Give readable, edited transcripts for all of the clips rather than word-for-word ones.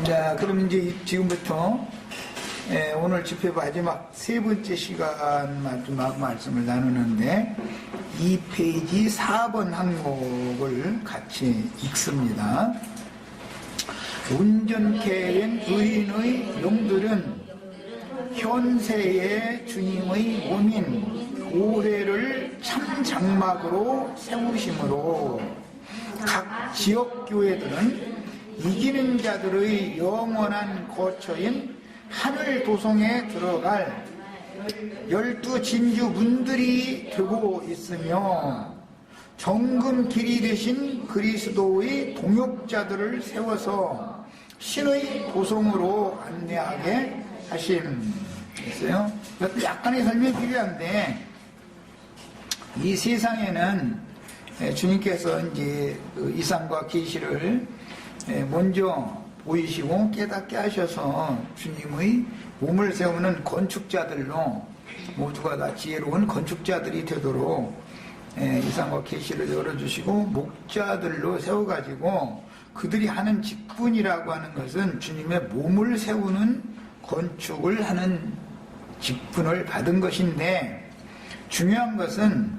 자, 그럼 이제 지금부터 오늘 집회 마지막 세 번째 시간 마지막 말씀을 나누는데 2페이지 4번 항목을 같이 읽습니다. 온전케 된 의인의 영들은 현세의 주님의 몸인 교회를 참 장막으로 세우심으로 각 지역교회들은 이기는 자들의 영원한 거처인 하늘 도성에 들어갈 12 진주 문들이 되고 있으며 정금 길이 되신 그리스도의 동역자들을 세워서 신의 도성으로 안내하게 하심. 있어요. 약간의 설명이 필요한데 이 세상에는 주님께서 이제 이상과 계시를 먼저 보이시고 깨닫게 하셔서 주님의 몸을 세우는 건축자들로 모두가 다 지혜로운 건축자들이 되도록 이상과 계시를 열어주시고 목자들로 세워가지고 그들이 하는 직분이라고 하는 것은 주님의 몸을 세우는 건축을 하는 직분을 받은 것인데 중요한 것은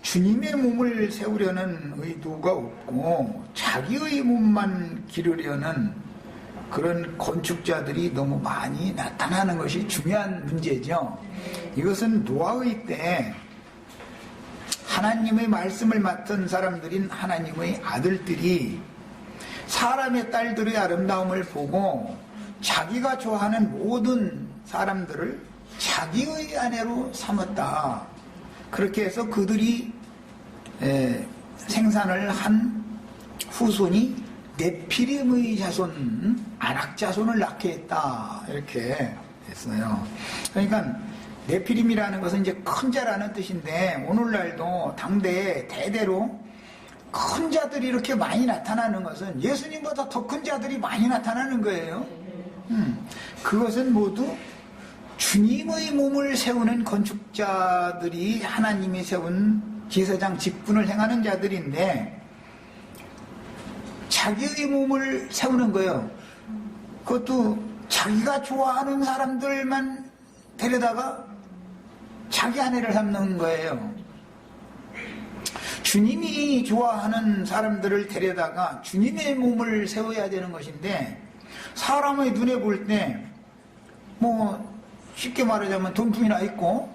주님의 몸을 세우려는 의도가 없고 자기의 몸만 기르려는 그런 건축자들이 너무 많이 나타나는 것이 중요한 문제죠. 이것은 노아의 때 하나님의 말씀을 맡은 사람들인 하나님의 아들들이 사람의 딸들의 아름다움을 보고 자기가 좋아하는 모든 사람들을 자기의 아내로 삼았다. 그렇게 해서 그들이 생산을 한 후손이 네피림의 자손, 안악자손을 낳게 했다. 이렇게 했어요. 그러니까 네피림이라는 것은 이제 큰 자라는 뜻인데 오늘날도 당대에 대대로 큰 자들이 이렇게 많이 나타나는 것은 예수님보다 더 큰 자들이 많이 나타나는 거예요. 그것은 모두 주님의 몸을 세우는 건축자들이 하나님이 세운 제사장 직분을 행하는 자들인데 자기의 몸을 세우는 거예요. 그것도 자기가 좋아하는 사람들만 데려다가 자기 아내를 삼는 거예요. 주님이 좋아하는 사람들을 데려다가 주님의 몸을 세워야 되는 것인데 사람의 눈에 볼 때 뭐 쉽게 말하자면 돈뿐이나 있고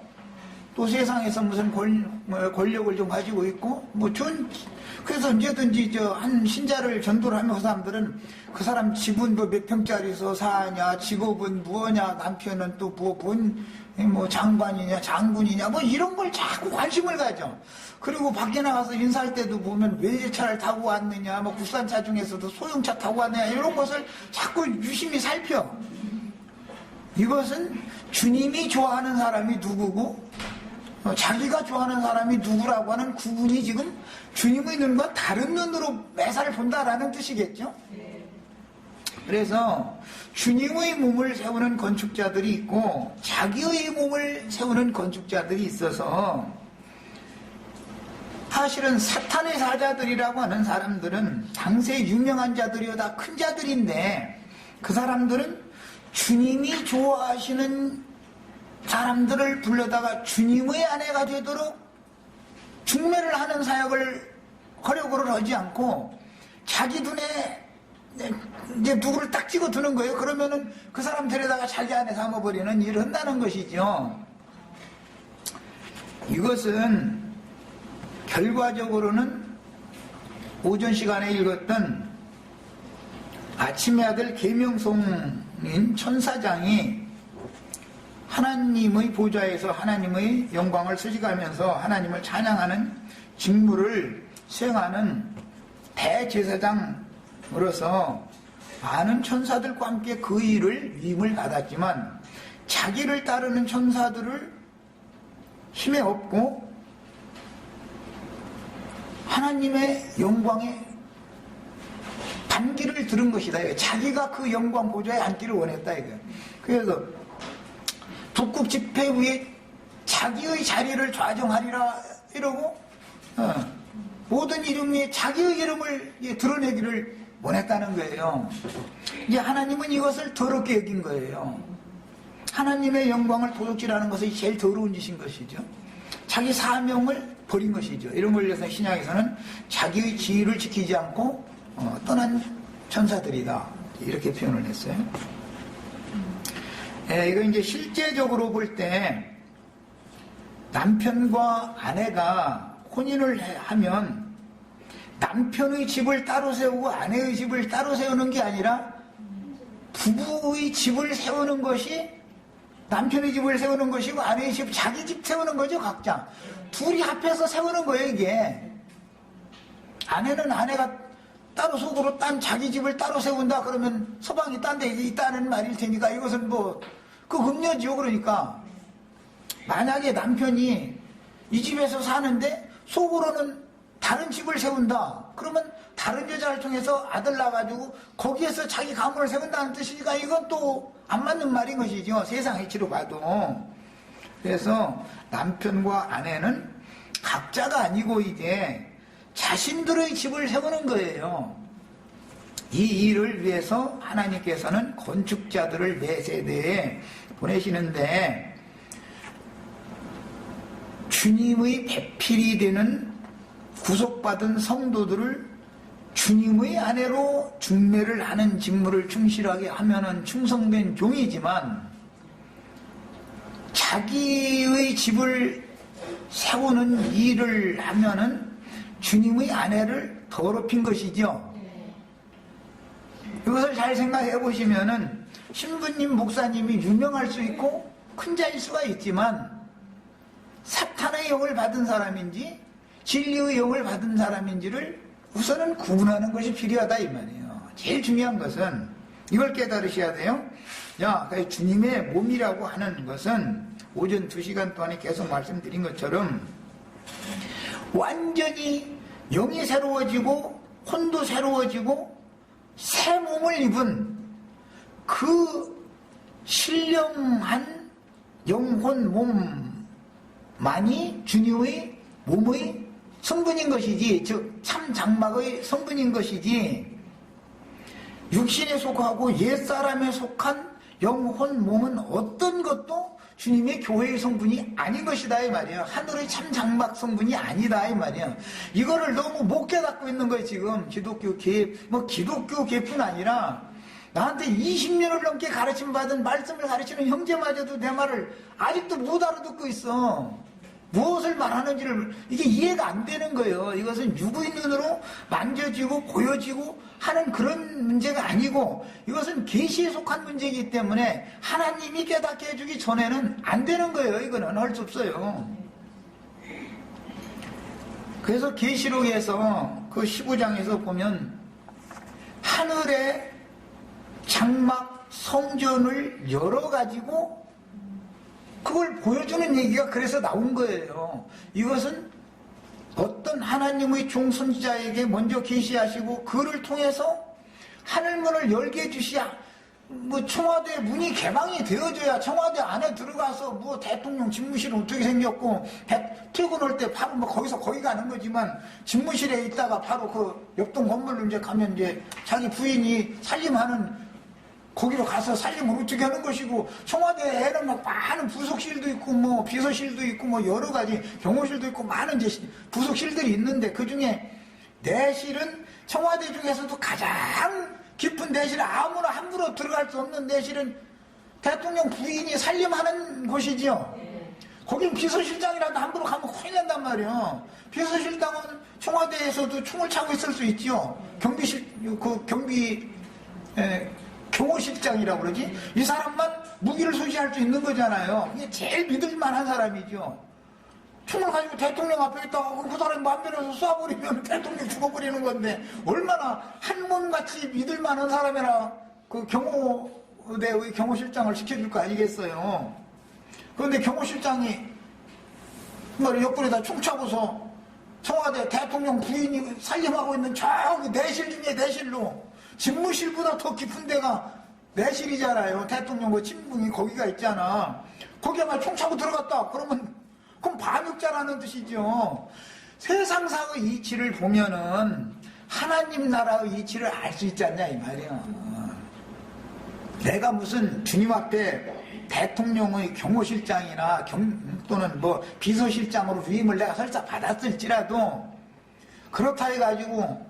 또 세상에서 무슨 권력을 좀 가지고 있고 그래서 언제든지 한 신자를 전도를 하면 그 사람들은 그 사람 집은 뭐 몇 평짜리서 사냐, 직업은 무엇냐, 남편은 또 뭐 장관이냐, 장군이냐, 뭐 이런 걸 자꾸 관심을 가져. 그리고 밖에 나가서 인사할 때도 보면 외제차를 타고 왔느냐, 뭐 국산차 중에서도 소형차 타고 왔느냐, 이런 것을 자꾸 유심히 살펴. 이것은 주님이 좋아하는 사람이 누구고 자기가 좋아하는 사람이 누구라고 하는 구분이 지금 주님의 눈과 다른 눈으로 매사를 본다라는 뜻이겠죠. 그래서 주님의 몸을 세우는 건축자들이 있고 자기의 몸을 세우는 건축자들이 있어서 사실은 사탄의 사자들이라고 하는 사람들은 당시에 유명한 자들이요 다 큰 자들인데 그 사람들은 주님이 좋아하시는 사람들을 불러다가 주님의 아내가 되도록 중매를 하는 사역을 허력을 하지 않고 자기 눈에 이제 누구를 딱 찍어 두는 거예요. 그러면은 그 사람 데려다가 자기 아내 삼아버리는 일을 한다는 것이죠. 이것은 결과적으로는 오전 시간에 읽었던 아침의 아들 계명송인 천사장이 하나님의 보좌에서 하나님의 영광을 수식하면서 하나님을 찬양하는 직무를 수행하는 대제사장으로서 많은 천사들과 함께 그 일을 위임을 받았지만 자기를 따르는 천사들을 힘에 업고 하나님의 영광에 앉기를 들은 것이다. 자기가 그 영광 보좌에 앉기를 원했다. 그래서 북극 집회 후에 자기의 자리를 좌정하리라 이러고 모든 이름 위에 자기의 이름을 드러내기를 보냈다는 거예요. 이제 하나님은 이것을 더럽게 여긴 거예요. 하나님의 영광을 도둑질하는 것이 제일 더러운 짓인 것이죠. 자기 사명을 버린 것이죠. 이런 걸 위해서 신약에서는 자기의 지위를 지키지 않고 떠난 천사들이다, 이렇게 표현을 했어요. 이거 이제 실제적으로 볼 때 남편과 아내가 혼인을 하면 남편의 집을 따로 세우고 아내의 집을 따로 세우는 게 아니라 부부의 집을 세우는 것이, 남편의 집을 세우는 것이고 아내의 집, 자기 집 세우는 거죠. 각자 둘이 합해서 세우는 거예요. 이게 아내는 아내가 따로 속으로 딴 자기 집을 따로 세운다 그러면 서방이 딴 데 있다는 말일 테니까 이것은 뭐 그 음녀지요. 그러니까 만약에 남편이 이 집에서 사는데 속으로는 다른 집을 세운다 그러면 다른 여자를 통해서 아들 낳아가지고 거기에서 자기 가문을 세운다는 뜻이니까 이건 또 안 맞는 말인 것이죠. 세상 이치로 봐도. 그래서 남편과 아내는 각자가 아니고 이제 자신들의 집을 세우는 거예요. 이 일을 위해서 하나님께서는 건축자들을 매 세대에 보내시는데, 주님의 배필이 되는 구속받은 성도들을 주님의 아내로 중매를 하는 직무를 충실하게 하면은 충성된 종이지만, 자기의 집을 세우는 일을 하면은 주님의 아내를 더럽힌 것이죠. 이것을 잘 생각해 보시면은 신부님, 목사님이 유명할 수 있고 큰 자일 수가 있지만 사탄의 영을 받은 사람인지 진리의 영을 받은 사람인지를 우선은 구분하는 것이 필요하다 이 말이에요. 제일 중요한 것은 이걸 깨달으셔야 돼요. 주님의 몸이라고 하는 것은 오전 2시간 동안에 계속 말씀드린 것처럼 완전히 영이 새로워지고 혼도 새로워지고 새 몸을 입은 그 신령한 영혼 몸만이 주님의 몸의 성분인 것이지, 즉 참 장막의 성분인 것이지, 육신에 속하고 옛사람에 속한 영혼 몸은 어떤 것도 주님의 교회의 성분이 아닌 것이다 이 말이에요. 하늘의 참 장막 성분이 아니다 이 말이에요. 이거를 너무 못 깨닫고 있는 거예요. 지금 기독교계뿐 아니라 나한테 20년을 넘게 가르침받은 말씀을 가르치는 형제마저도 내 말을 아직도 못 알아듣고 있어. 무엇을 말하는지를 이게 이해가 안 되는 거예요. 이것은 육의 눈으로 만져지고 보여지고 하는 그런 문제가 아니고 이것은 계시에 속한 문제이기 때문에 하나님이 깨닫게 해주기 전에는 안 되는 거예요. 이거는 할 수 없어요. 그래서 계시록에서 그 15장에서 보면 하늘의 장막 성전을 열어가지고 그걸 보여주는 얘기가 그래서 나온 거예요. 이것은 어떤 하나님의 종선지자에게 먼저 계시하시고 그를 통해서 하늘문을 열게 해주시야, 청와대 문이 개방이 되어져야 청와대 안에 들어가서 대통령 집무실은 어떻게 생겼고 퇴근할 때 바로 거기서 거기 가는 거지만 집무실에 있다가 바로 그 옆동 건물로 이제 가면 이제 자기 부인이 살림하는 거기로 가서 살림을 어떻게 하는 것이고, 청와대에는 많은 부속실도 있고 비서실도 있고 여러 가지 경호실도 있고 많은 이제 부속실들이 있는데 그 중에 내실은 청와대 중에서도 가장 깊은 내실, 아무나 함부로 들어갈 수 없는 내실은 대통령 부인이 살림하는 곳이지요. 거긴 비서실장이라도 함부로 가면 큰일 난단 말이에요. 비서실장은 청와대에서도 총을 차고 있을 수 있지요. 경호실장이라고 그러지? 이 사람만 무기를 소지할 수 있는 거잖아요. 이게 제일 믿을만한 사람이죠. 총을 가지고 대통령 앞에 있다가 그 사람이 마음대로 쏴버리면 대통령 죽어버리는 건데 얼마나 한몸같이 믿을만한 사람이라 그 경호대의 경호실장을 시켜줄 거 아니겠어요. 그런데 경호실장이 옆구리에다 총 차고서 청와대 대통령 부인이 살림하고 있는 저기 내실 중에 내실로, 집무실보다 더 깊은 데가 내실이잖아요. 대통령 그 침궁이 거기가 있잖아. 거기에만 총 차고 들어갔다 그러면 그럼 반역자라는 뜻이죠. 세상사의 이치를 보면은 하나님 나라의 이치를 알 수 있지 않냐 이 말이야. 내가 무슨 주님 앞에 대통령의 경호실장이나 또는 뭐 비서실장으로 위임을 내가 설사 받았을지라도 그렇다 해가지고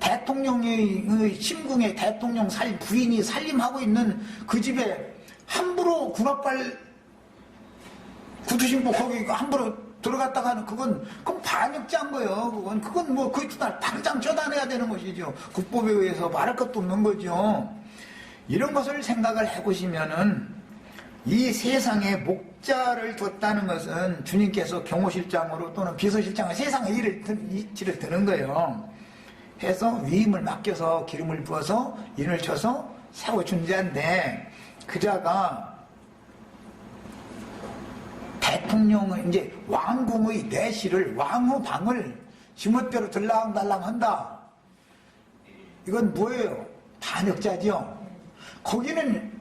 대통령의 침궁에 대통령 부인이 살림하고 있는 그 집에 함부로 군합발 구두 신고 거기 함부로 들어갔다가는 그건 반역자인 거예요. 그건 뭐 그 이튿날 당장 처단해야 되는 것이죠. 국법에 의해서 말할 것도 없는 거죠. 이런 것을 생각을 해보시면은 이 세상에 목자를 뒀다는 것은 주님께서 경호실장으로 또는 비서실장으로 세상의 이치를 드는 거예요. 해서 위임을 맡겨서 기름을 부어서 인을 쳐서 세워준 자인데 그 자가 대통령의 이제 왕궁의 내실을 왕후 방을 지멋대로 들락달락 한다. 이건 뭐예요? 반역자죠. 거기는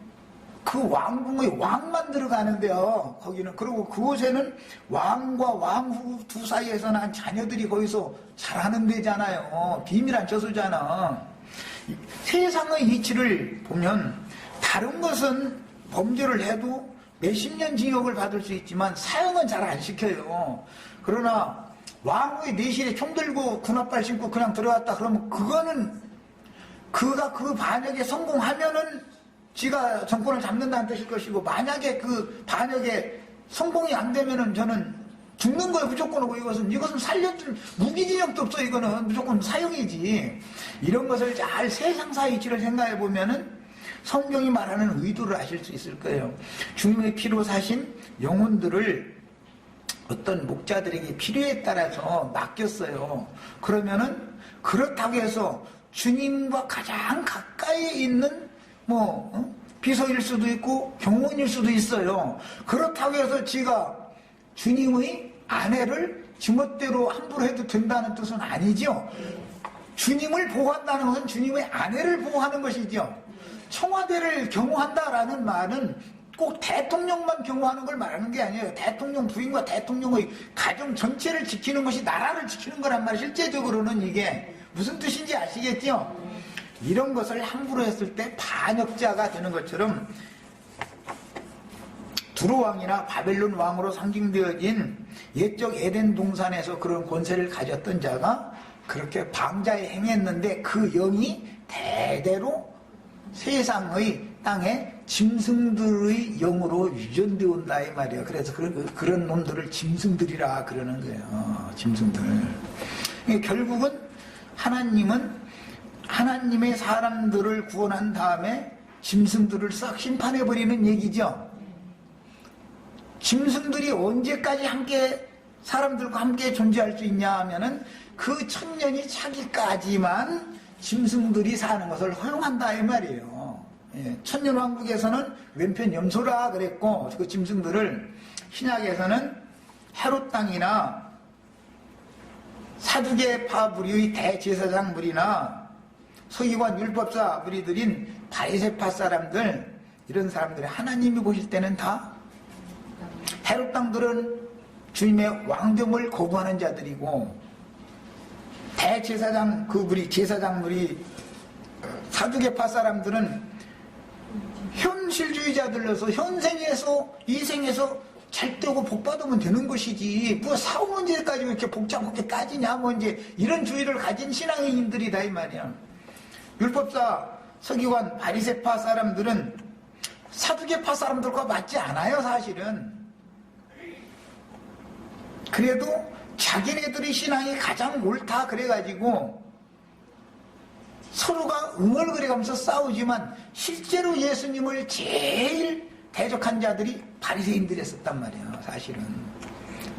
그 왕궁의 왕만 들어가는데요. 거기는 그리고 그곳에는 왕과 왕후 두 사이에서 난 자녀들이 거기서 자라는 데잖아요. 비밀한 저수잖아. 세상의 이치를 보면 다른 것은 범죄를 해도 몇십 년 징역을 받을 수 있지만 사형은 잘 안 시켜요. 그러나 왕후의 내실에 총 들고 군합발 신고 그냥 들어갔다 그러면 그거는 그가 그 반역에 성공하면은 지가 정권을 잡는다는 뜻일 것이고 만약에 그 반역에 성공이 안 되면은 저는 죽는 거예요. 무조건이고 이것은 살려준 무기징역도 없어. 이거는 무조건 사형이지. 이런 것을 잘 세상사 이치를 생각해 보면은 성경이 말하는 의도를 아실 수 있을 거예요. 주님의 피로 사신 영혼들을 어떤 목자들에게 필요에 따라서 맡겼어요. 그러면은 그렇다고 해서 주님과 가장 가까이에 있는 비서일 수도 있고 경호원일 수도 있어요. 그렇다고 해서 지가 주님의 아내를 지멋대로 함부로 해도 된다는 뜻은 아니죠. 주님을 보호한다는 것은 주님의 아내를 보호하는 것이죠. 청와대를 경호한다라는 말은 꼭 대통령만 경호하는 걸 말하는 게 아니에요. 대통령 부인과 대통령의 가정 전체를 지키는 것이 나라를 지키는 거란 말이에요. 실제적으로는 이게 무슨 뜻인지 아시겠죠? 이런 것을 함부로 했을 때 반역자가 되는 것처럼 두로왕이나 바벨론 왕으로 상징되어진 옛적 에덴 동산에서 그런 권세를 가졌던 자가 그렇게 방자에 행했는데 그 영이 대대로 세상의 땅에 짐승들의 영으로 유전되어 온다 이 말이에요. 그래서 그런 놈들을 짐승들이라 그러는 거예요. 짐승들. 결국은 하나님은 하나님의 사람들을 구원한 다음에 짐승들을 싹 심판해버리는 얘기죠. 짐승들이 언제까지 함께 사람들과 함께 존재할 수 있냐 하면은 그 천년이 차기까지만 짐승들이 사는 것을 허용한다 이 말이에요. 천년왕국에서는 왼편 염소라 그랬고 그 짐승들을 신약에서는 헤롯 땅이나 사두개파 무리의 대제사장 무리나 서기관 율법사 무리들인 바리새파 사람들 이런 사람들이 하나님이 보실 때는 다 헤롯 땅들은 주님의 왕됨을 거부하는 자들이고 대제사장 그 무리 제사장 무리 사두개파 사람들은 현실주의자들로서 현생에서 이생에서 잘 되고 복 받으면 되는 것이지 뭐 사후 문제까지 왜 이렇게 복잡하게 따지냐 뭐 이제 이런 주의를 가진 신앙인들이다 이 말이야. 율법사 서기관 바리새파 사람들은 사두개파 사람들과 맞지 않아요 사실은. 그래도 자기네들의 신앙이 가장 옳다 그래가지고 서로가 응얼거려가면서 싸우지만 실제로 예수님을 제일 대적한 자들이 바리새인들이었단 말이에요 사실은.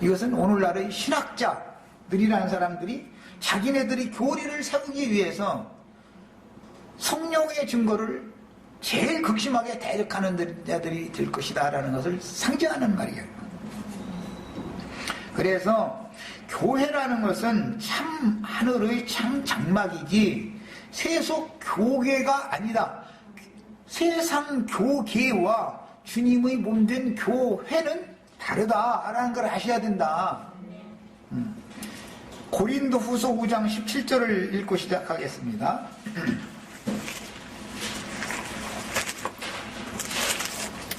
이것은 오늘날의 신학자들이라는 사람들이 자기네들이 교리를 세우기 위해서 성령의 증거를 제일 극심하게 대적하는 자들이 될 것이다 라는 것을 상징하는 말이에요. 그래서 교회라는 것은 참 하늘의 참 장막이지 세속 교계가 아니다. 세상 교계와 주님의 몸된 교회는 다르다라는 걸 아셔야 된다. 고린도후서 5장 17절을 읽고 시작하겠습니다.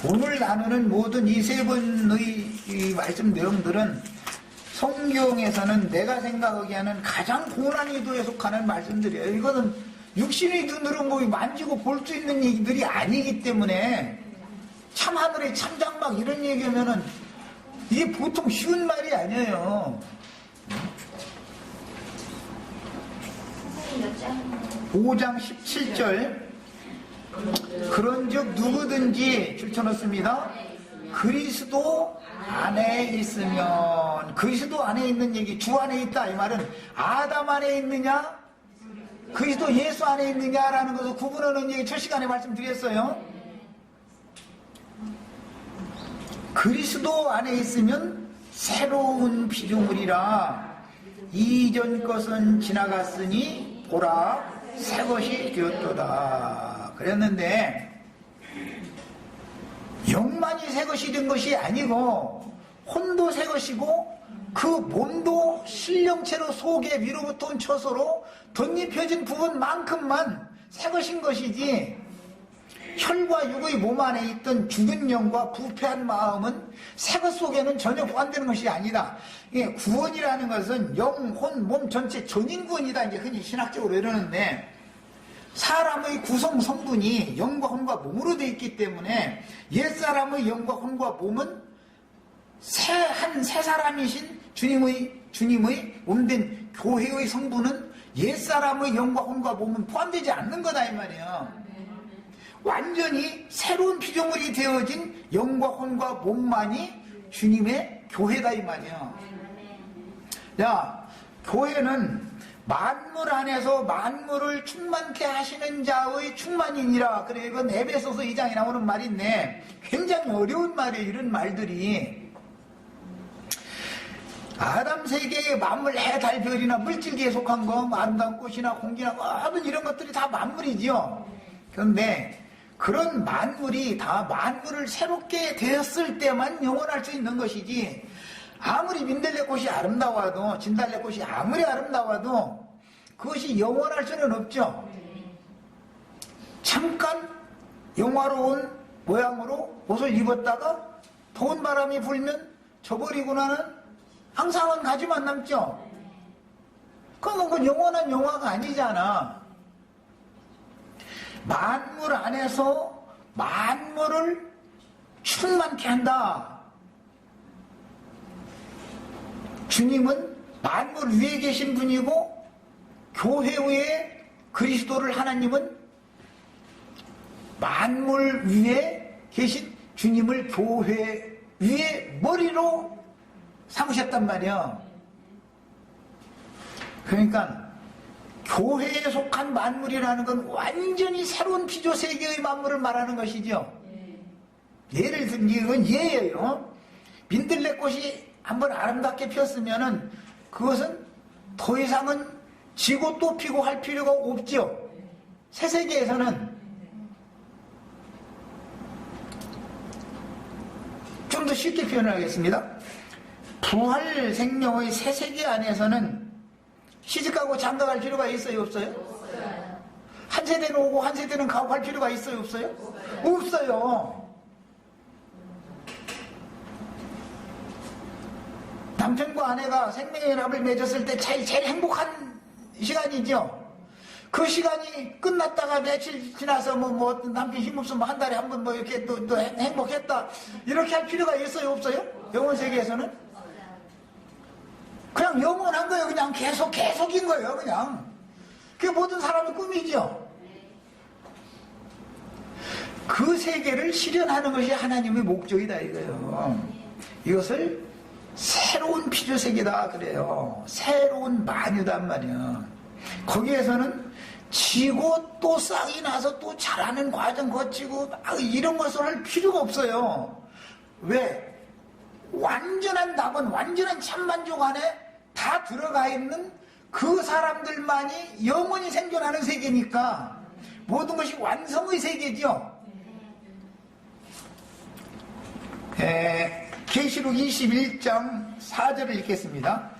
오늘 나누는 모든 이 세 번의 이 말씀 내용들은 성경에서는 내가 생각하기에는 가장 고난 이도에 속하는 말씀들이에요. 이거는 육신의 눈으로 뭐 만지고 볼 수 있는 얘기들이 아니기 때문에 참하늘의 참장막 이런 얘기하면은 이게 보통 쉬운 말이 아니에요. 5장 17절 그런즉 누구든지 줄쳐놓습니다. 그리스도 안에 있으면, 그리스도 안에 있는 얘기, 주 안에 있다 이 말은 아담 안에 있느냐 그리스도 예수 안에 있느냐라는 것을 구분하는 얘기 첫 시간에 말씀드렸어요. 그리스도 안에 있으면 새로운 피조물이라 이전 것은 지나갔으니 보라 새 것이 되었도다 그랬는데, 영만이 새 것이 된 것이 아니고 혼도 새 것이고 그 몸도 신령체로 속에 위로부터 온 처소로 덧입혀진 부분만큼만 새 것인 것이지, 혈과 육의 몸 안에 있던 죽은 영과 부패한 마음은 새 것 속에는 전혀 포함되는 것이 아니다. 구원이라는 것은 영, 혼, 몸 전체 전인구원이다 이제 흔히 신학적으로 이러는데, 사람의 구성 성분이 영과 혼과 몸으로 되어 있기 때문에 옛사람의 영과 혼과 몸은 새 사람이신 주님의 몸된 교회의 성분은 옛사람의 영과 혼과 몸은 포함되지 않는 거다 이 말이에요. 완전히 새로운 피조물이 되어진 영과 혼과 몸만이 주님의 교회다 이 말이에요. 야, 교회는 만물 안에서 만물을 충만케 하시는 자의 충만이니라. 그래, 이건 에베소서 2장에 나오는 말인데 굉장히 어려운 말이에요. 이런 말들이 아담 세계의 만물, 해, 달, 별이나 물질계에 속한 거, 아름다운 꽃이나 공기나 모든 이런 것들이 다 만물이지요. 그런데 그런 만물이 다 만물을 새롭게 되었을 때만 영원할 수 있는 것이지, 아무리 민들레꽃이 아름다워도, 진달래꽃이 아무리 아름다워도 그것이 영원할 수는 없죠. 잠깐 영화로운 모양으로 옷을 입었다가 더운 바람이 불면 져버리고 나는 항상은 가지만 남죠. 그건 영원한 영화가 아니잖아. 만물 안에서 만물을 충만케 한다. 주님은 만물 위에 계신 분이고, 교회 위에 그리스도를 하나님은 만물 위에 계신 주님을 교회 위에 머리로 삼으셨단 말이야. 그러니까 교회에 속한 만물이라는 건 완전히 새로운 피조 세계의 만물을 말하는 것이죠. 예를 들면 이건 예예요. 민들레꽃이 한번 아름답게 피었으면은 그것은 더 이상은 지고 또 피고 할 필요가 없죠. 새 세계에서는 좀 더 쉽게 표현을 하겠습니다. 부활 생명의 새 세계 안에서는 시집가고 장가갈 필요가 있어요, 없어요? 없어요. 한 세대는 오고 한 세대는 가고 할 필요가 있어요, 없어요? 없어요. 남편과 아내가 생명의 연합을 맺었을 때 제일 행복한 시간이죠. 그 시간이 끝났다가 며칠 지나서 남편 힘없으면 한 달에 한 번 이렇게 또 행복했다 이렇게 할 필요가 있어요, 없어요? 영원 세계에서는 그냥 영원한 거예요. 그냥 계속인 거예요. 그냥 그게 모든 사람의 꿈이죠. 그 세계를 실현하는 것이 하나님의 목적이다 이거예요. 이것을 새로운 피조세계다 그래요. 새로운 만유단 말이야. 거기에서는 지고 또 싹이 나서 또 자라는 과정 거치고 이런 것을 할 필요가 없어요. 왜? 완전한 답은 완전한 참만족 안에 다 들어가 있는 그 사람들만이 영원히 생존하는 세계니까 모든 것이 완성의 세계죠. 계시록 21장 4절을 읽겠습니다.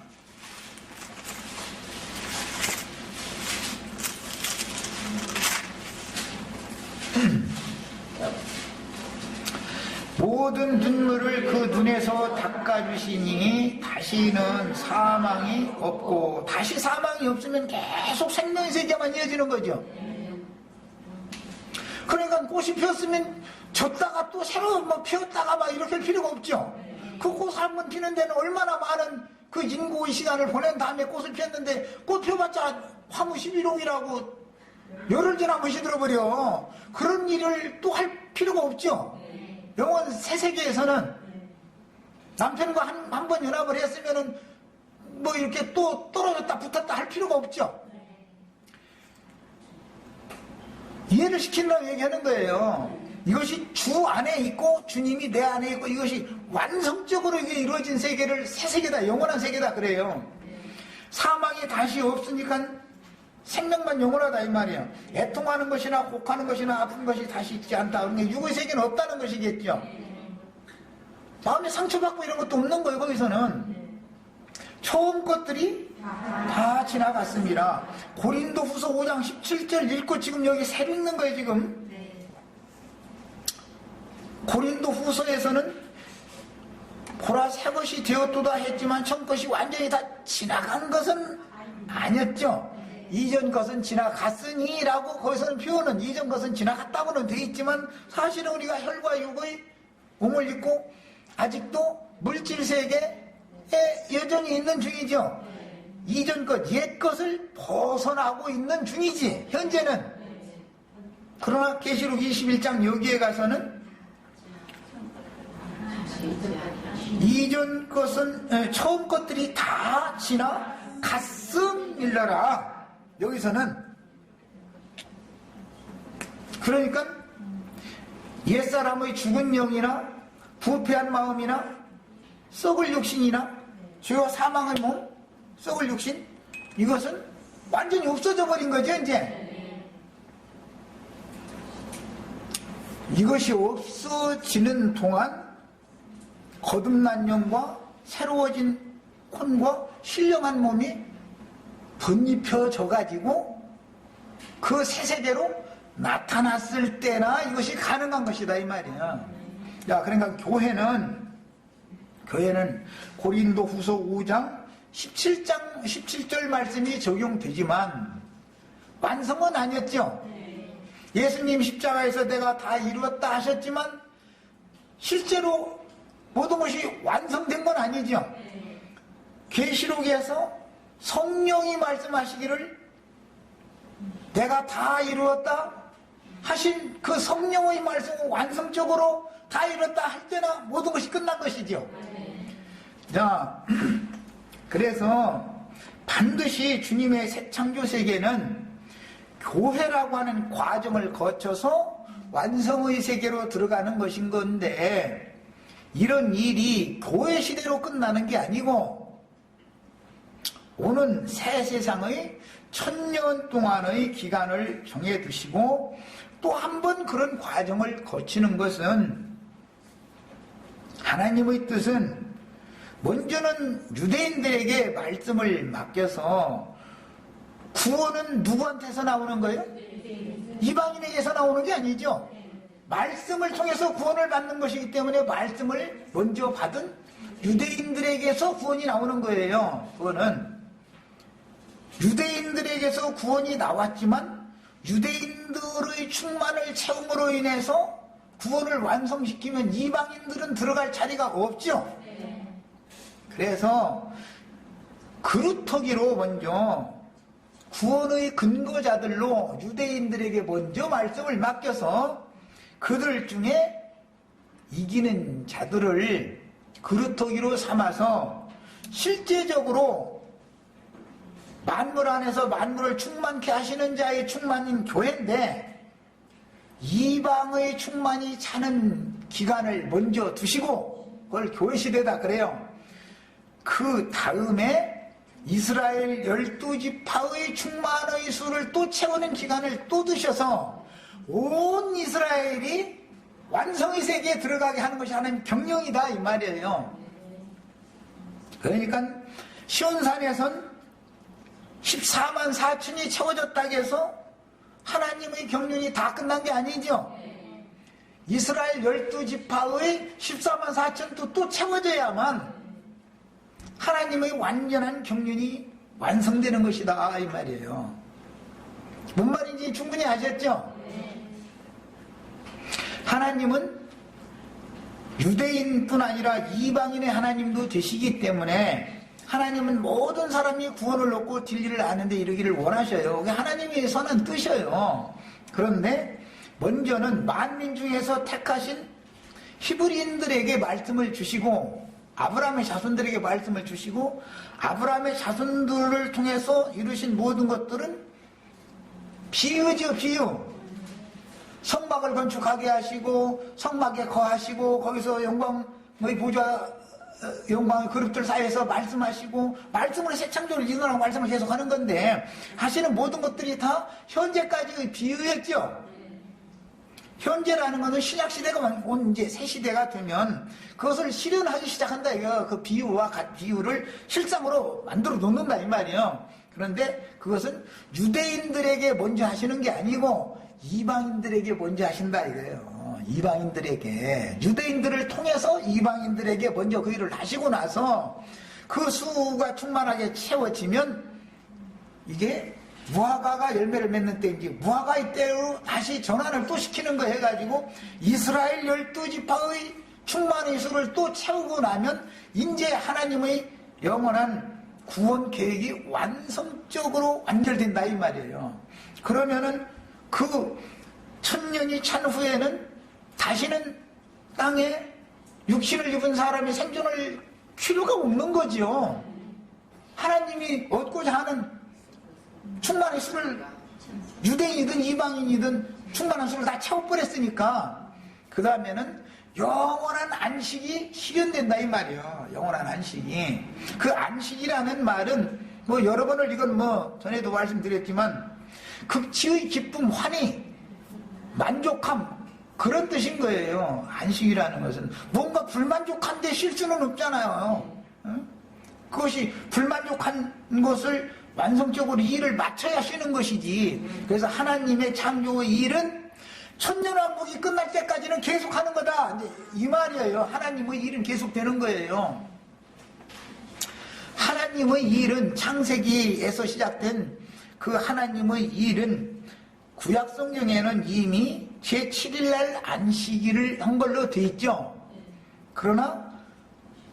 모든 눈물을 그 눈에서 닦아주시니 다시는 사망이 없고, 다시 사망이 없으면 계속 생명의 세계만 이어지는 거죠. 그러니까 꽃이 피었으면 졌다가 또 새로 피었다가 막 이렇게 할 필요가 없죠. 그 꽃 한 번 피는 데는 얼마나 많은 그 인고의 시간을 보낸 다음에 꽃을 피웠는데, 꽃 피워봤자 화무 11홍이라고 열흘 지나면 시들어버려. 그런 일을 또 할 필요가 없죠. 영원 새 세계에서는 남편과 한 번 연합을 했으면은 뭐 이렇게 또 떨어졌다 붙었다 할 필요가 없죠. 이해를 시키려고 얘기하는 거예요. 이것이 주 안에 있고 주님이 내 안에 있고, 이것이 완성적으로 이게 이루어진 세계를 새 세계다, 영원한 세계다 그래요. 사망이 다시 없으니까 생명만 영원하다 이 말이에요. 애통하는 것이나 곡하는 것이나 아픈 것이 다시 있지 않다. 그러니까 육의 세계는 없다는 것이겠죠. 마음에 상처받고 이런 것도 없는 거예요. 거기서는 처음 것들이 다 지나갔습니다. 고린도 후서 5장 17절 읽고 지금 여기 새로 읽는 거예요. 지금 고린도 후서에서는 보라 새 것이 되었도다 했지만 첫 것이 완전히 다 지나간 것은 아니었죠. 이전 것은 지나갔으니 라고 거기서는 표현은 이전 것은 지나갔다고는 돼 있지만, 사실은 우리가 혈과 육의 몸을 입고 아직도 물질 세계에 여전히 있는 중이죠. 이전 것, 옛 것을 벗어나고 있는 중이지 현재는. 그러나 계시록 21장 여기에 가서는 이전 것은 처음 것들이 다 지나갔음일러라. 여기서는 그러니까 옛사람의 죽은 영이나 부패한 마음이나 썩을 육신이나 죄와 사망의 몸, 썩을 육신, 이것은 완전히 없어져 버린 거죠. 이제 이것이 없어지는 동안 거듭난 영과 새로워진 혼과 신령한 몸이 번입혀져 가지고 그 새 세계로 나타났을 때나 이것이 가능한 것이다 이 말이야. 야, 그러니까 교회는 고린도 후서 5장 17절 말씀이 적용되지만 완성은 아니었죠. 예수님 십자가에서 내가 다 이루었다 하셨지만 실제로 모든 것이 완성된 건 아니죠. 계시록에서 성령이 말씀하시기를 내가 다 이루었다 하신 그 성령의 말씀을 완성적으로 다 이뤘다 할 때나 모든 것이 끝난 것이죠. 자, 그래서 반드시 주님의 새 창조 세계는 교회라고 하는 과정을 거쳐서 완성의 세계로 들어가는 것인 건데, 이런 일이 교회 시대로 끝나는 게 아니고 오는 새 세상의 1000년 동안의 기간을 정해두시고 또 한 번 그런 과정을 거치는 것은, 하나님의 뜻은 먼저는 유대인들에게 말씀을 맡겨서, 구원은 누구한테서 나오는 거예요? 이방인에게서 나오는 게 아니죠. 말씀을 통해서 구원을 받는 것이기 때문에 말씀을 먼저 받은 유대인들에게서 구원이 나오는 거예요. 그거는 유대인들에게서 구원이 나왔지만 유대인들의 충만을 채움으로 인해서 구원을 완성시키면 이방인들은 들어갈 자리가 없죠. 그래서 그루터기로 먼저 구원의 근거자들로 유대인들에게 먼저 말씀을 맡겨서 그들 중에 이기는 자들을 그루터기로 삼아서 실제적으로 만물 안에서 만물을 충만케 하시는 자의 충만인 교회인데, 이방의 충만이 차는 기간을 먼저 두시고 그걸 교회 시대다 그래요. 그 다음에 이스라엘 12지파의 충만의 수를 또 채우는 기간을 또 두셔서 온 이스라엘이 완성의 세계에 들어가게 하는 것이 하나님 경영이다 이 말이에요. 그러니까 시온산에선 14만 4천이 채워졌다고 해서 하나님의 경륜이 다 끝난 게 아니죠. 이스라엘 12지파의 14만 4천도 또 채워져야만 하나님의 완전한 경륜이 완성되는 것이다 이 말이에요. 뭔 말인지 충분히 아셨죠? 하나님은 유대인뿐 아니라 이방인의 하나님도 되시기 때문에 하나님은 모든 사람이 구원을 얻고 진리를 아는 데 이르기를 원하셔요. 하나님의 선은 뜻이에요. 그런데 먼저는 만민 중에서 택하신 히브리인들에게 말씀을 주시고 아브라함의 자손들에게 말씀을 주시고 아브라함의 자손들을 통해서 이루신 모든 것들은 비유죠, 비유. 성막을 건축하게 하시고 성막에 거하시고 거기서 영광의 보좌 영광의 그룹들 사이에서 말씀하시고 말씀으로 새 창조를 이루라고 말씀을 계속하는 건데 하시는 모든 것들이 다 현재까지의 비유였죠. 현재라는 것은 신약시대가 온 이제 새 시대가 되면 그것을 실현하기 시작한다. 이거 그 비유와 비유를 실상으로 만들어 놓는다 이 말이에요. 그런데 그것은 유대인들에게 먼저 하시는 게 아니고 이방인들에게 먼저 하신다 이거예요. 이방인들에게 유대인들을 통해서 이방인들에게 먼저 그 일을 하시고 나서 그 수가 충만하게 채워지면 이게 무화과가 열매를 맺는 때인지 무화과의 때로 다시 전환을 또 시키는 거 해가지고 이스라엘 12지파의 충만의 수를 또 채우고 나면 이제 하나님의 영원한 구원 계획이 완성적으로 완결된다 이 말이에요. 그러면은 그 천년이 찬 후에는 다시는 땅에 육신을 입은 사람이 생존할 필요가 없는 거죠. 하나님이 얻고자 하는 충만의 수를 유대인이든 이방인이든 충만한 수를 다 채워버렸으니까 그 다음에는 영원한 안식이 실현된다 이 말이에요. 영원한 안식이. 그 안식이라는 말은 뭐 여러 번을 이건 뭐 전에도 말씀드렸지만 극치의 기쁨, 환희, 만족함 그런 뜻인 거예요. 안식이라는 것은 뭔가 불만족한데 쉴 수는 없잖아요. 그것이 불만족한 것을 완성적으로 일을 마쳐야 쉬는 것이지. 그래서 하나님의 창조의 일은 천년왕국이 끝날 때까지는 계속하는 거다. 이 말이에요. 하나님의 일은 계속되는 거예요. 하나님의 일은 창세기에서 시작된 그 하나님의 일은 구약성경에는 이미 제7일날 안식일을 한 걸로 돼 있죠. 그러나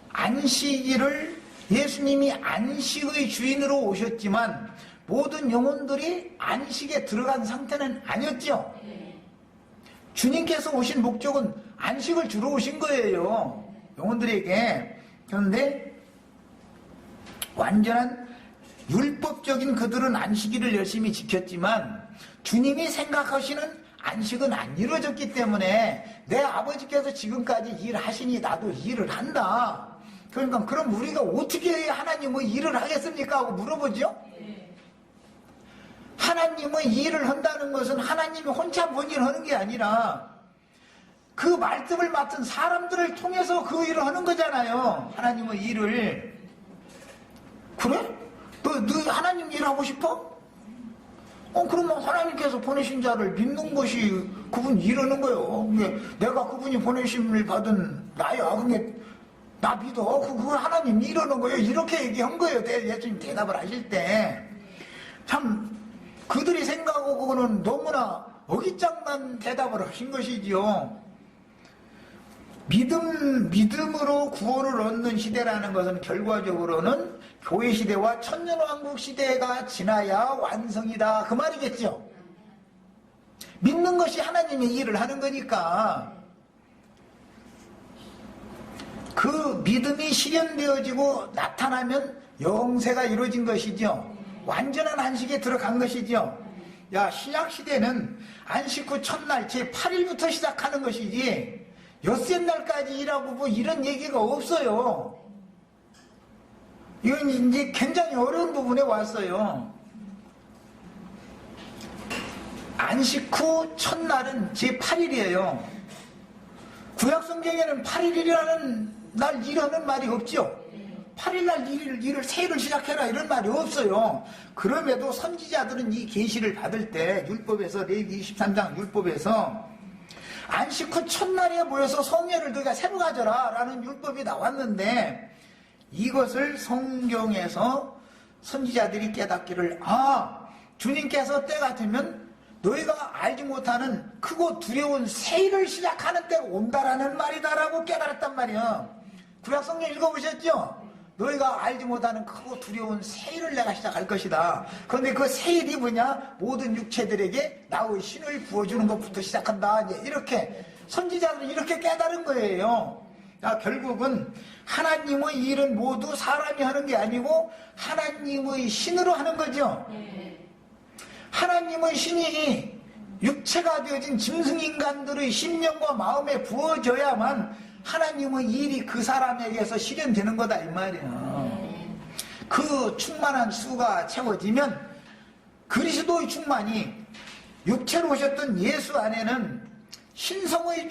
안식일을 예수님이 안식의 주인으로 오셨지만 모든 영혼들이 안식에 들어간 상태는 아니었죠. 주님께서 오신 목적은 안식을 주러 오신 거예요. 영혼들에게. 그런데 완전한 율법적인 그들은 안식일을 열심히 지켰지만 주님이 생각하시는 안식은 안 이루어졌기 때문에 내 아버지께서 지금까지 일하시니 나도 일을 한다. 그러니까 그럼 우리가 어떻게 하나님의 일을 하겠습니까? 하고 물어보죠. 하나님의 일을 한다는 것은 하나님이 혼자 뭔 일을 하는 게 아니라 그 말씀을 맡은 사람들을 통해서 그 일을 하는 거잖아요. 하나님의 일을. 그래? 너 하나님 일하고 싶어? 그러면 하나님께서 보내신 자를 믿는 것이 그분 일하는 거예요. 내가 그분이 보내심을 받은 나야. 근데 나 믿어. 그거 하나님 이러는 거예요. 이렇게 얘기한 거예요. 예수님 대답을 하실 때. 참, 그들이 생각하고 그거는 너무나 어깃장난 대답을 하신 것이지요. 믿음으로 구원을 얻는 시대라는 것은 결과적으로는 교회 시대와 천년왕국 시대가 지나야 완성이다. 그 말이겠죠. 믿는 것이 하나님의 일을 하는 거니까. 그 믿음이 실현되어지고 나타나면 영세가 이루어진 것이죠. 완전한 안식에 들어간 것이죠. 야, 신약시대는 안식 후 첫날 제8일부터 시작하는 것이지 엿새 날까지 일하고 뭐 이런 얘기가 없어요. 이건 이제 굉장히 어려운 부분에 왔어요. 안식 후 첫날은 제8일이에요. 구약성경에는 8일이라는 날 일하는 말이 없죠. 8일날 일을 새해를 시작해라 이런 말이 없어요. 그럼에도 선지자들은 이 계시를 받을 때 율법에서 레위기 23장 율법에서 안식 후 첫날에 모여서 성례를 너희가 새로 가져라 라는 율법이 나왔는데, 이것을 성경에서 선지자들이 깨닫기를, 주님께서 때가 되면 너희가 알지 못하는 크고 두려운 세일을 시작하는 때가 온다라는 말이다라고 깨달았단 말이야. 구약성경 읽어보셨죠? 너희가 알지 못하는 크고 두려운 세일을 내가 시작할 것이다. 그런데 그 세일이 뭐냐? 모든 육체들에게 나의 신을 부어주는 것부터 시작한다. 이제 이렇게 선지자들은 이렇게 깨달은 거예요. 결국은 하나님의 일은 모두 사람이 하는 게 아니고 하나님의 신으로 하는 거죠. 하나님의 신이 육체가 되어진 짐승인간들의 심령과 마음에 부어져야만 하나님의 일이 그 사람에게서 실현되는 거다 이 말이에요. 그 충만한 수가 채워지면 그리스도의 충만이 육체로 오셨던 예수 안에는 신성의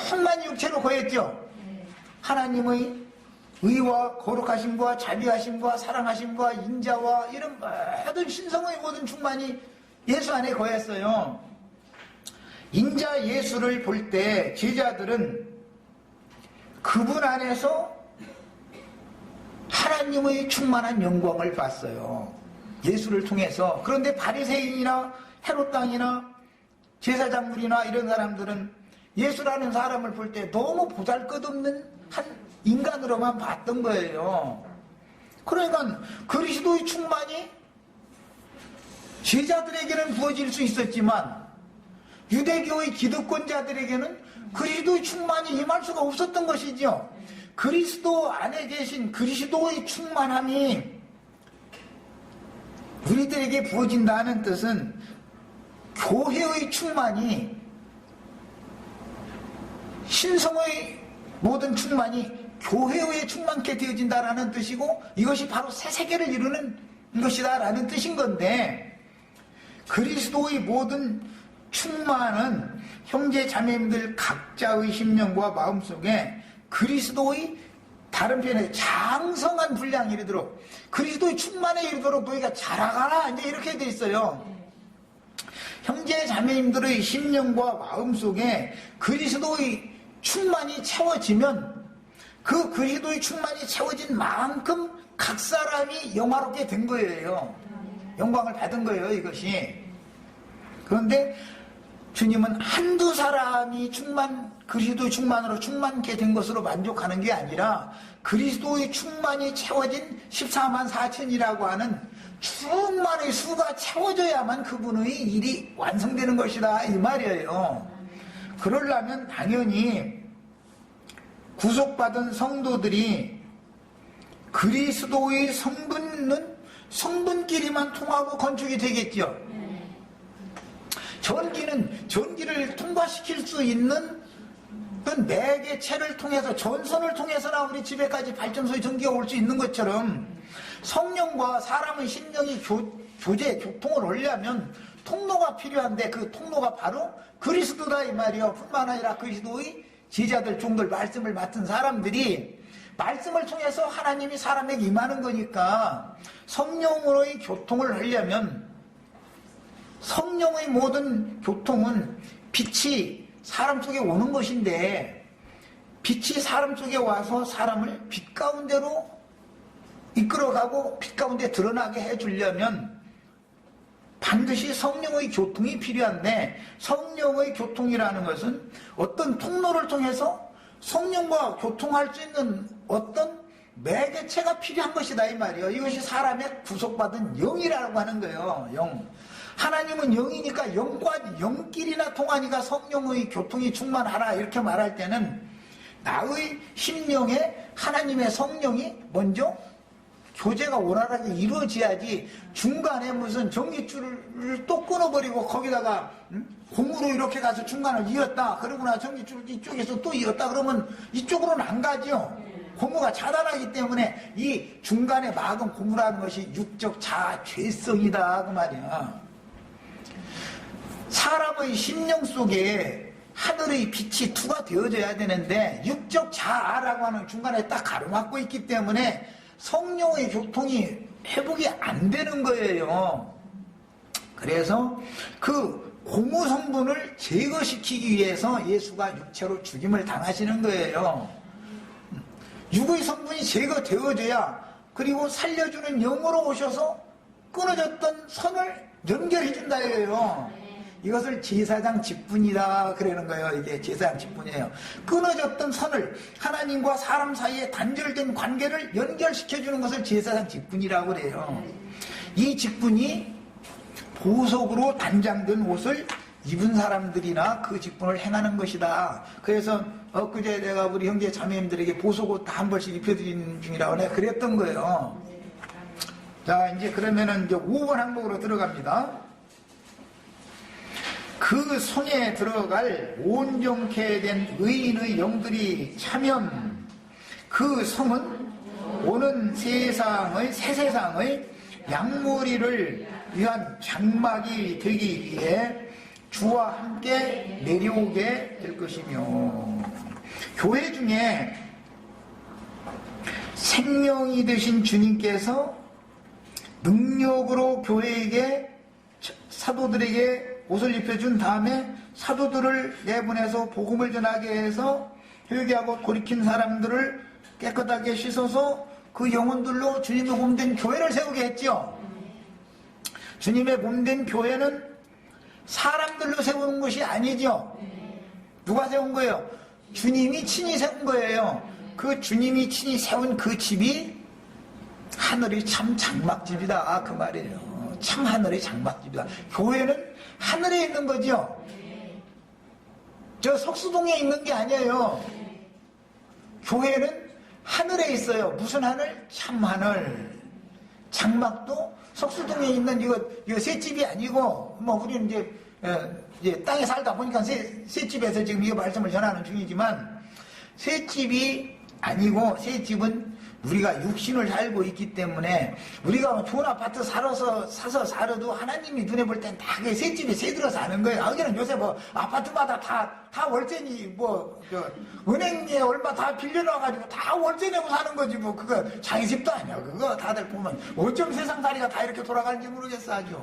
충만히 육체로 거했죠. 하나님의 의와 거룩하심과 자비하심과 사랑하심과 인자와 이런 모든 신성의 모든 충만이 예수 안에 거했어요. 인자 예수를 볼 때 제자들은 그분 안에서 하나님의 충만한 영광을 봤어요. 예수를 통해서. 그런데 바리새인이나 헤롯 왕이나 제사장물이나 이런 사람들은 예수라는 사람을 볼 때 너무 보잘것없는 한 인간으로만 봤던 거예요. 그러니까 그리스도의 충만이 제자들에게는 부어질 수 있었지만 유대교의 기득권자들에게는 그리스도의 충만이 임할 수가 없었던 것이죠. 그리스도 안에 계신 그리스도의 충만함이 우리들에게 부어진다는 뜻은 교회의 충만이, 신성의 모든 충만이 교회에 충만케 되어진다라는 뜻이고, 이것이 바로 새 세계를 이루는 것이다라는 뜻인 건데, 그리스도의 모든 충만은 형제 자매님들 각자의 심령과 마음속에 그리스도의, 다른 표현에 장성한 분량에 이르도록, 그리스도의 충만에 이르도록 너희가 자라가라, 이제 이렇게 돼 있어요. 형제 자매님들의 심령과 마음속에 그리스도의 충만이 채워지면 그 그리스도의 충만이 채워진 만큼 각 사람이 영화롭게 된 거예요. 영광을 받은 거예요, 이것이. 그런데 주님은 한두 사람이 그리스도의 충만으로 충만케 된 것으로 만족하는 게 아니라 그리스도의 충만이 채워진 14만 4천이라고 하는 충만의 수가 채워져야만 그분의 일이 완성되는 것이다 이 말이에요. 그러려면 당연히 구속받은 성도들이 그리스도의 성분은 성분끼리만 통하고 건축이 되겠죠. 전기를 통과시킬 수 있는 그 매개체를 통해서, 전선을 통해서나 우리 집에까지 발전소에 전기가 올 수 있는 것처럼 성령과 사람의 심령이 교통을 하려면 통로가 필요한데, 그 통로가 바로 그리스도다 이 말이요. 뿐만 아니라 그리스도의 제자들, 종들, 말씀을 맡은 사람들이 말씀을 통해서 하나님이 사람에게 임하는 거니까, 성령으로의 교통을 하려면 성령의 모든 교통은 빛이 사람 속에 오는 것인데, 빛이 사람 속에 와서 사람을 빛 가운데로 이끌어가고 빛 가운데 드러나게 해주려면 반드시 성령의 교통이 필요한데, 성령의 교통이라는 것은 어떤 통로를 통해서 성령과 교통할 수 있는 어떤 매개체가 필요한 것이다 이 말이에요. 이것이 사람의 구속받은 영이라고 하는 거예요. 영. 하나님은 영이니까 영끼리나 통하니까 성령의 교통이 충만하라 이렇게 말할 때는 나의 심령에 하나님의 성령이 먼저 교제가 원활하게 이루어져야지, 중간에 무슨 전기줄을 또 끊어버리고 거기다가 고무로 이렇게 가서 중간을 이었다, 그러고 나 전기줄을 이쪽에서 또 이었다 그러면 이쪽으로는 안 가죠. 고무가 차단하기 때문에 이 중간에 막은 고무라는 것이 육적 자아 죄성이다 그 말이야. 사람의 심령 속에 하늘의 빛이 투가 되어져야 되는데 육적 자아라고 하는 중간에 딱 가로막고 있기 때문에 성령의 교통이 회복이 안 되는 거예요. 그래서 그 고무 성분을 제거시키기 위해서 예수가 육체로 죽임을 당하시는 거예요. 육의 성분이 제거되어져야, 그리고 살려주는 영으로 오셔서 끊어졌던 선을 연결해 준다 이거예요. 이것을 제사장 직분이다 그러는 거예요. 이게 제사장 직분이에요. 끊어졌던 선을, 하나님과 사람 사이에 단절된 관계를 연결시켜 주는 것을 제사장 직분이라고 그래요. 이 직분이 보석으로 단장된 옷을 입은 사람들이나 그 직분을 행하는 것이다. 그래서 엊그제 내가 우리 형제 자매님들에게 보석옷 다 한 벌씩 입혀드리는 중이라고 내가 그랬던 거예요. 자, 이제 그러면은 이제 5번 항목으로 들어갑니다. 그 손에 들어갈 온전케 된 의인의 영들이 차면 그 성은 오는 세상의 새 세상의 양무리를 위한 장막이 되기 위해 주와 함께 내려오게 될 것이며, 교회 중에 생명이 되신 주님께서 능력으로 교회에게, 사도들에게 옷을 입혀준 다음에 사도들을 내보내서 복음을 전하게 해서 회개하고 돌이킨 사람들을 깨끗하게 씻어서 그 영혼들로 주님의 몸된 교회를 세우게 했죠. 주님의 몸된 교회는 사람들로 세우는 것이 아니죠. 누가 세운 거예요? 주님이 친히 세운 거예요. 그 주님이 친히 세운 그 집이 하늘이 참 장막집이다, 그 말이에요. 참 하늘의 장막집이다. 교회는 하늘에 있는 거죠. 저 석수동에 있는 게 아니에요. 교회는 하늘에 있어요. 무슨 하늘? 참 하늘. 장막도 석수동에 있는 이거 셋집이 아니고, 뭐 우리는 이제 땅에 살다 보니까 셋집에서 지금 이 말씀을 전하는 중이지만, 셋집이 아니고, 셋집은 우리가 육신을 살고 있기 때문에, 우리가 좋은 아파트 사서 살아도 하나님이 눈에 볼 땐 다 그 셋집에 새들어 사는 거예요. 여기는 요새 뭐 아파트마다 다 월세니, 은행에 얼마 다 빌려놔가지고 다 월세 내고 사는 거지, 그거 자기 집도 아니야. 그거 다들 보면 어쩜 세상살이가 다 이렇게 돌아가는지 모르겠어, 아주.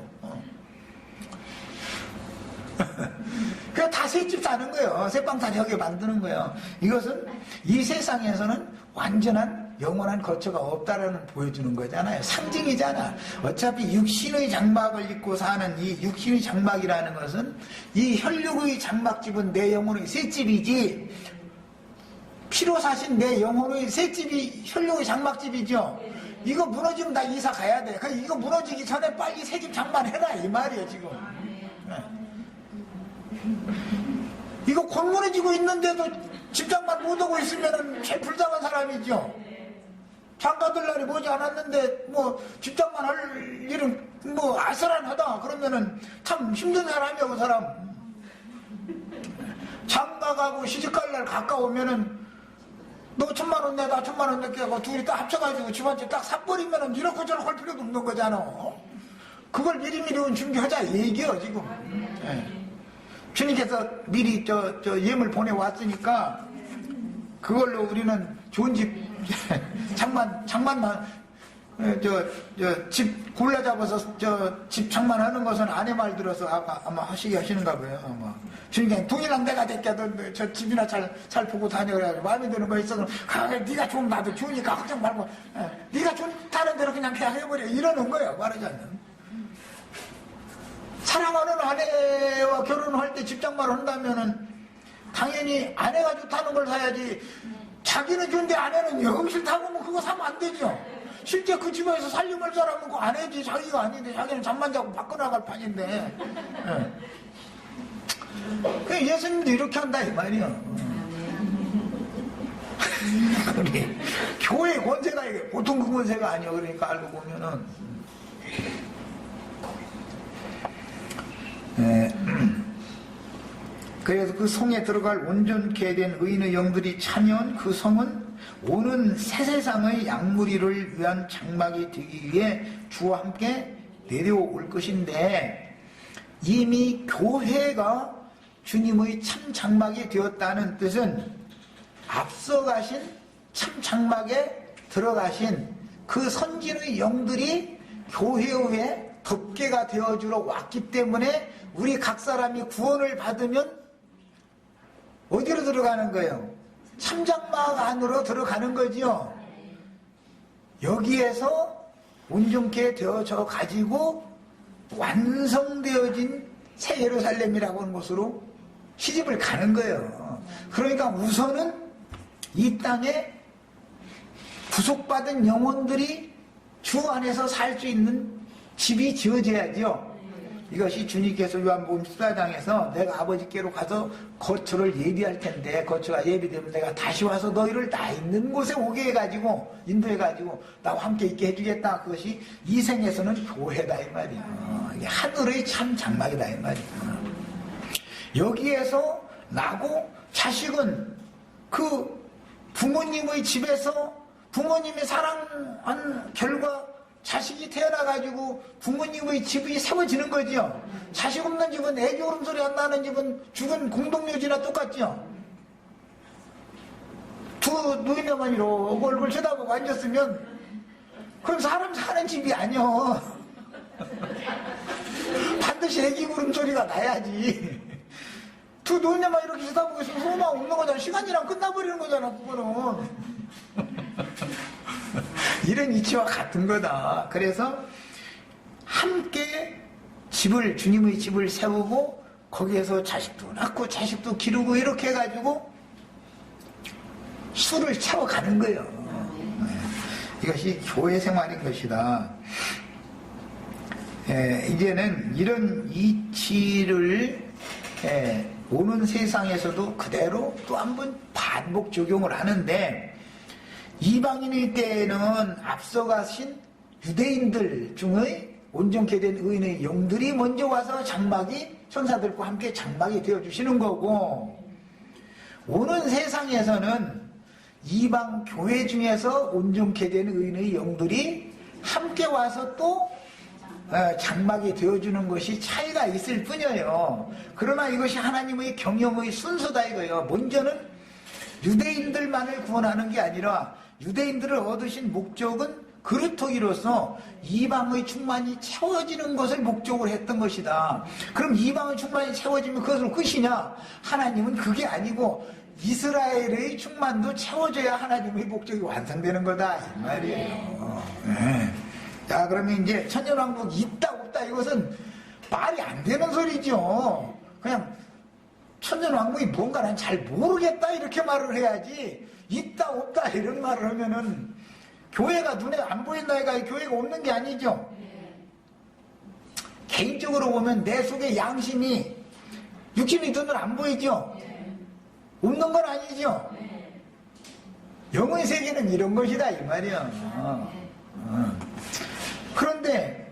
그냥 다 셋집 사는 거예요. 셋방타지하게 만드는 거예요. 이것은 이 세상에서는 완전한 영원한 거처가 없다라는 보여주는 거잖아요. 상징이잖아. 어차피 육신의 장막을 입고 사는 이 육신의 장막이라는 것은, 이 혈육의 장막집은 내 영혼의 셋집이지, 피로 사신 내 영혼의 셋집이 혈육의 장막집이죠. 이거 무너지면 나 이사 가야 돼. 이거 무너지기 전에 빨리 새 집 장만해라 이 말이에요 지금. 이거 곧 무너지고 있는데도 집장만 못하고 있으면 제일 불쌍한 사람이죠. 장가들 날이 머지 않았는데 집장만 할 일은 아슬한하다 그러면은 참 힘든 사람이야. 그 사람 장가가고 시집갈 날 가까우면은 너 1,000만 원 내, 나 1,000만 원 낼게 하고 둘이 딱 합쳐가지고 집 한 채 딱 사버리면은 이렇게 저렇게 할 필요도 없는 거잖아. 그걸 미리미리 준비하자 얘기요 지금. 주님께서 미리 예물 보내왔으니까 그걸로 우리는 좋은 집 장만만 집 골라 잡아서 집 장만하는 것은 아내 말 들어서 아마 하시는가 봐요. 아마 주님께서 동이랑 내가 됐게 저 집이나 잘 보고 다녀라. 마음에 드는 거 있어서 네가 좋으면 나도 좋으니까 걱정 말고 네가 좋다는 대로 그냥 해버려 이러는 거예요. 말하자면 사랑하는 아내와 결혼할 때 집장만 한다면은 당연히 아내가 좋다는 걸 사야지. 자기는 좋은데 아내는 영 싫다고 하면 그거 사면 안 되죠. 실제 그 집에서 살림할 사람은 그 아내지 자기가 아닌데 자기는 잠만 자고 바꿔나갈 판인데. 예수님도 이렇게 한다 이 말이야. 우리 교회 권세가 이게 보통 그 권세가 아니야. 그러니까 알고 보면은. 그래서 그 성에 들어갈 온전케 된 의인의 영들이 차면 그 성은 오는 새 세상의 양무리를 위한 장막이 되기 위해 주와 함께 내려올 것인데, 이미 교회가 주님의 참 장막이 되었다는 뜻은 앞서 가신 참 장막에 들어가신 그 선진의 영들이 교회의 덮개가 되어주러 왔기 때문에 우리 각 사람이 구원을 받으면 어디로 들어가는 거예요? 참장막 안으로 들어가는 거지요. 여기에서 온전케 되어져 가지고 완성되어진 새 예루살렘이라고 하는 곳으로 시집을 가는 거예요. 그러니까 우선은 이 땅에 구속받은 영혼들이 주 안에서 살 수 있는 집이 지어져야죠. 이것이 주님께서 요한복음 14장에서 내가 아버지께로 가서 거처를 예비할 텐데 거처가 예비되면 내가 다시 와서 너희를 나 있는 곳에 오게 해가지고 인도해가지고 나와 함께 있게 해주겠다. 그것이 이 생에서는 교회다 이 말이야. 이게 하늘의 참 장막이다 이 말이야. 여기에서 나고 자식은 그 부모님의 집에서 부모님의 사랑한 결과 자식이 태어나가지고 부모님의 집이 세워지는 거지요. 자식 없는 집은 애기 울음소리 안 나는 집은 죽은 공동묘지나 똑같지요. 두 노인네만 이러고 얼굴 쳐다보고 앉았으면 그럼 사람 사는 집이 아니요. 반드시 애기 울음소리가 나야지. 두 노인네만 이렇게 쳐다보고 있으면 소망 없는 거잖아. 시간이랑 끝나버리는 거잖아 그거는. 이런 이치와 같은 거다. 그래서 함께 집을 주님의 집을 세우고 거기에서 자식도 낳고 자식도 기르고 이렇게 해가지고 수를 채워가는 거예요. 이것이 교회 생활인 것이다. 이제는 이런 이치를 오는 세상에서도 그대로 또 한 번 반복 적용을 하는데 이방인일 때에는 앞서가신 유대인들 중의 온전케 된 의인의 영들이 먼저 와서 장막이 천사들과 함께 장막이 되어주시는 거고 오는 세상에서는 이방 교회 중에서 온전케 된 의인의 영들이 함께 와서 또 장막이 되어주는 것이 차이가 있을 뿐이에요. 그러나 이것이 하나님의 경영의 순서다 이거예요. 먼저는 유대인들만을 구원하는 게 아니라 유대인들을 얻으신 목적은 그루터기로서 이방의 충만이 채워지는 것을 목적으로 했던 것이다. 그럼 이방의 충만이 채워지면 그것으로 끝이냐? 하나님은 그게 아니고 이스라엘의 충만도 채워져야 하나님의 목적이 완성되는 거다 이 말이에요. 네. 자, 그러면 이제 천년왕국 있다 없다 이것은 말이 안 되는 소리죠. 그냥 천년왕국이 뭔가 난 잘 모르겠다 이렇게 말을 해야지 있다 없다 이런 말을 하면은 교회가 눈에 안 보인다 이가 교회가 없는 게 아니죠. 개인적으로 보면 내 속에 양심이 육신이 눈에 안 보이죠. 없는 건 아니죠. 영의 세계는 이런 것이다 이 말이야. 그런데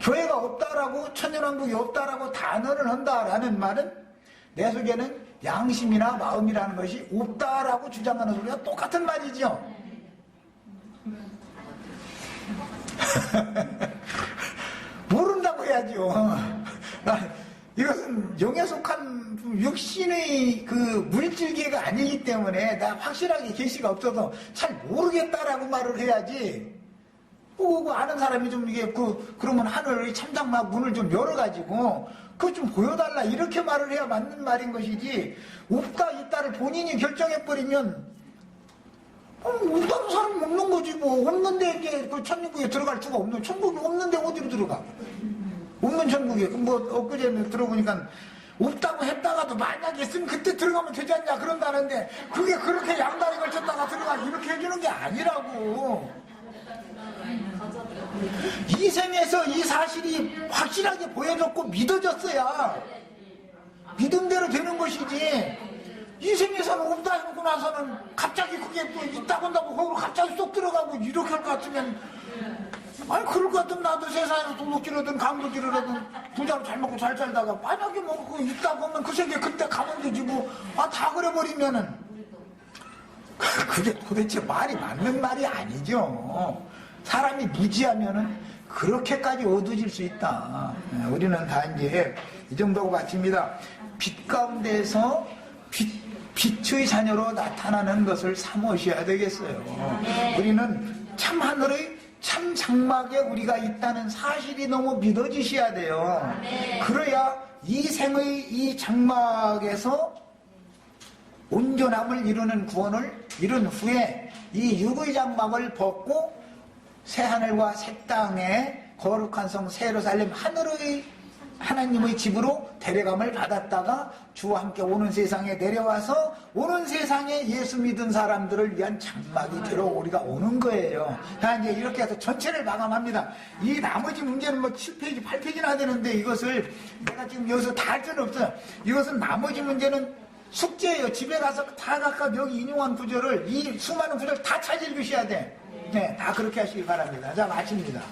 교회가 없다라고 천년왕국이 없다라고 단언을 한다라는 말은 내 속에는 양심이나 마음이라는 것이 없다라고 주장하는 소리가 똑같은 말이죠. 모른다고 해야죠. 이것은 영에 속한 육신의 그 물질계가 아니기 때문에 나 확실하게 계시가 없어서 잘 모르겠다라고 말을 해야지. 그 아는 사람이 좀 이게 그러면 하늘의 참장막 문을 좀 열어가지고 그거 좀 보여달라 이렇게 말을 해야 맞는 말인 것이지 없다 있다를 본인이 결정해버리면 없다는 사람이 없는 거지 뭐. 없는데 이제 그 천국에 들어갈 수가 없는 천국이 없는데 어디로 들어가? 없는 천국에 뭐 엊그제 들어보니까 없다고 했다가도 만약에 있으면 그때 들어가면 되지 않냐 그런다는데 그게 그렇게 양다리 걸쳤다가 들어가 이렇게 해주는 게 아니라고. 이 생에서 이 사실이 확실하게 보여졌고 믿어졌어야 믿음대로 되는 것이지 이 생에서는 없다 해놓고 나서는 갑자기 그게 뭐 있다고 한다고 거기로 갑자기 쏙 들어가고 이렇게 할 것 같으면 아니 그럴 것 같으면 나도 세상에서 도둑질하든 강도질하든 부자로 잘 먹고 잘 살다가 만약에 뭐 그거 있다고 하면 그 세계 그때 가면 되지 뭐 다 그래버리면은 그게 도대체 말이 맞는 말이 아니죠. 사람이 무지하면은 그렇게까지 어두워질 수 있다. 우리는 다 이제 이 정도고 마칩니다. 빛 가운데서 빛의 자녀로 나타나는 것을 사모셔야 되겠어요. 우리는 참 하늘의 참 장막에 우리가 있다는 사실이 너무 믿어지셔야 돼요. 그래야 이 생의 이 장막에서 온전함을 이루는 구원을 이룬 후에 이 육의 장막을 벗고 새하늘과 새 땅에 거룩한 성 새 예루살렘 하늘의 하나님의 집으로 데려감을 받았다가 주와 함께 오는 세상에 내려와서 오는 세상에 예수 믿은 사람들을 위한 장막이 되러 우리가 오는 거예요. 자, 이제 이렇게 해서 전체를 마감합니다. 이 나머지 문제는 뭐 7페이지, 8페이지나 되는데 이것을 내가 지금 여기서 다 할 수는 없어요. 이것은 나머지 문제는 숙제예요. 집에 가서 다 각각 여기 인용한 구절을 이 수많은 구절 다 찾아 읽으셔야 돼. 네, 다 그렇게 하시기 바랍니다. 자, 마칩니다.